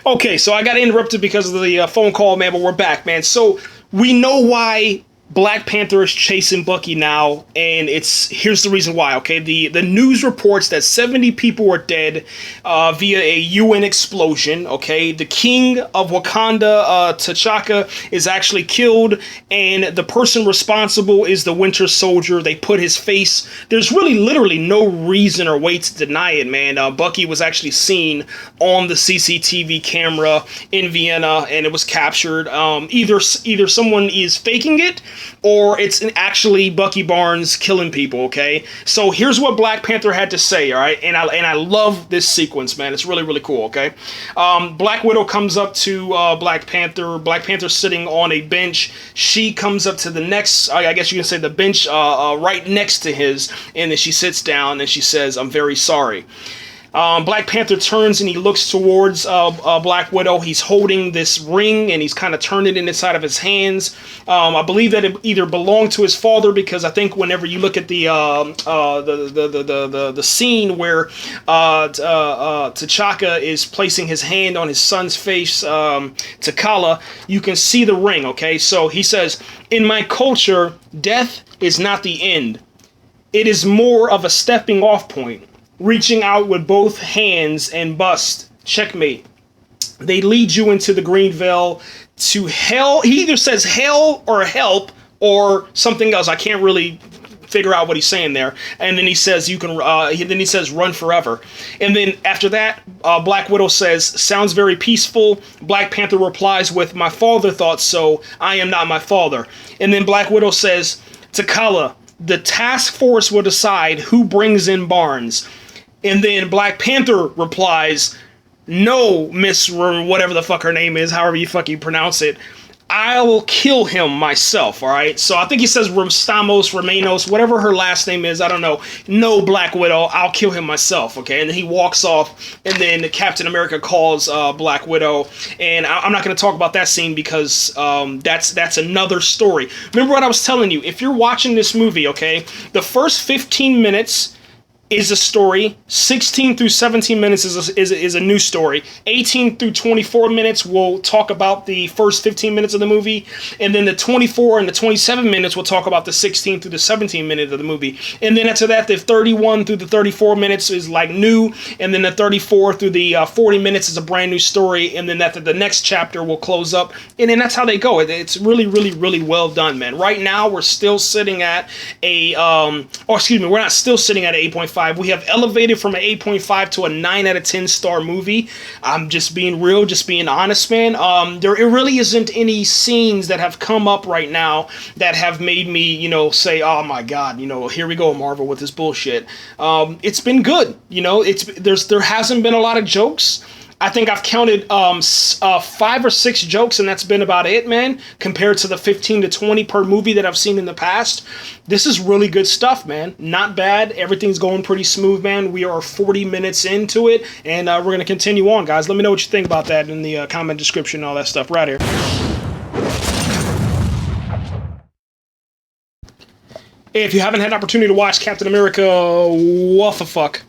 Okay, so I got interrupted because of the phone call, man, but we're back, man. So we know why Black Panther is chasing Bucky now, and here's the reason why. Okay, the news reports that 70 people were dead via a UN explosion. Okay, the king of Wakanda, T'Chaka, is actually killed, and the person responsible is the Winter Soldier. They put his face. There's really literally no reason or way to deny it, man. Bucky was actually seen on the CCTV camera in Vienna, and it was captured. Either someone is faking it, or it's actually Bucky Barnes killing people, okay? So here's what Black Panther had to say, all right? And I love this sequence, man. It's really, really cool, okay? Black Widow comes up to Black Panther. Black Panther's sitting on a bench. She comes up to the next, I guess you can say the bench right next to his, and then she sits down and she says, "I'm very sorry." Black Panther turns and he looks towards Black Widow. He's holding this ring and he's kind of turned it inside of his hands. I believe that it either belonged to his father, because I think whenever you look at the scene where T'Chaka is placing his hand on his son's face, T'Challa, you can see the ring. Okay, so he says, "In my culture, death is not the end. It is more of a stepping off point. Reaching out with both hands and bust. Checkmate. They lead you into the green veil to hell." He either says hell or help or something else. I can't really figure out what he's saying there. And then he says you can. Then he says run forever. And then after that, Black Widow says, "Sounds very peaceful." Black Panther replies with, "My father thought so. I am not my father." And then Black Widow says, "T'Challa, the task force will decide who brings in Barnes." And then Black Panther replies, "No, Miss whatever the fuck her name is, however you fucking pronounce it, I will kill him myself," all right? So I think he says Ramanos, whatever her last name is, I don't know. "No, Black Widow, I'll kill him myself," okay? And then he walks off, and then Captain America calls Black Widow, and I'm not going to talk about that scene because that's another story. Remember what I was telling you, if you're watching this movie, okay, the first 15 minutes is a story. 16 through 17 minutes is a new story. 18 through 24 minutes will talk about the first 15 minutes of the movie, and then the 24 and the 27 minutes will talk about the 16 through the 17 minutes of the movie. And then after that, the 31 through the 34 minutes is like new, and then the 34 through the 40 minutes is a brand new story, and then after the next chapter will close up, and then that's how they go. It's really, really, really well done, man. Right now, we're still sitting at we're not still sitting at an 8.5. We have elevated from an 8.5 to a 9 out of 10 star movie. I'm just being real, just being honest, man. There really isn't any scenes that have come up right now that have made me, say, "Oh my God, here we go, Marvel with this bullshit." It's been good, there hasn't been a lot of jokes. I think I've counted 5 or 6 jokes, and that's been about it, man, compared to the 15 to 20 per movie that I've seen in the past. This is really good stuff, man. Not bad. Everything's going pretty smooth, man. We are 40 minutes into it, and we're going to continue on, guys. Let me know what you think about that in the comment description and all that stuff right here. Hey, if you haven't had an opportunity to watch Captain America, what the fuck?